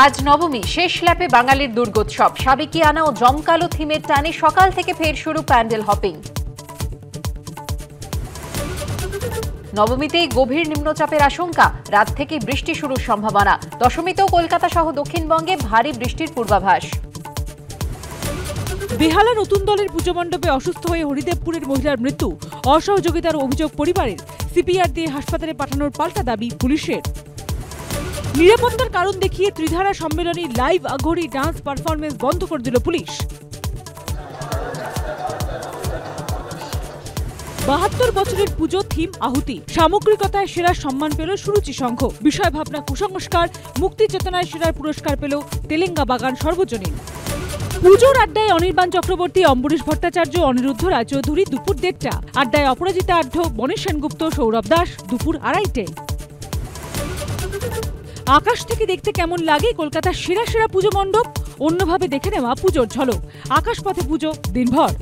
আজ নবমী, শেষ ল্যাপে বাঙালির দুর্গোৎসব। সাবেকিয়ানা ও জমকালো থিমের টানে সকাল থেকে ফের শুরু প্যান্ডেল হপিং। নবমীতেই গভীর নিম্নচাপের আশঙ্কা, রাত থেকে বৃষ্টি শুরুর সম্ভাবনা। দশমীতেও কলকাতা সহ দক্ষিণবঙ্গে ভারী বৃষ্টির পূর্বাভাস। বেহালা নতুন দলের পুজো মণ্ডপে অসুস্থ হয়ে হরিদেবপুরের মহিলার মৃত্যু, অসহযোগিতার অভিযোগ পরিবারের। সিপিআর দিয়ে হাসপাতালে পাঠানোর পাল্টা দাবি পুলিশের। নিরাপত্তার কারণ দেখিয়ে Tridhara Sammilani live আঘোরি dance performance বন্ধ করে দিল পুলিশ। ৭২ বছরের পুজো থিম আহুতি, সামগ্রিকতায় সেরা সম্মান পেল সুরুচি সংঘ। বিষয় ভাবনা কুসংস্কার, মুক্তি চেতনায় সেরার পুরস্কার পেল তেলেঙ্গা বাগান সর্বজনীন। পুজোর আড্ডায় অনির্বাণ চক্রবর্তী, অম্বরীশ ভট্টাচার্য, অনিরুদ্ধ রায়চৌধুরী দুপুর ১:৩০। আড্ডায় অপরাজিতা আঢ্য, বনেশ সেনগুপ্ত, সৌরভ দাস দুপুর ২:৩০। আকাশ থেকে দেখতে কেমন লাগে কলকাতার সেরা সেরা পুজো মণ্ডপ? অন্যভাবে দেখে নেওয়া পুজোর ঝলক। আকাশপথে পুজো দিনভর।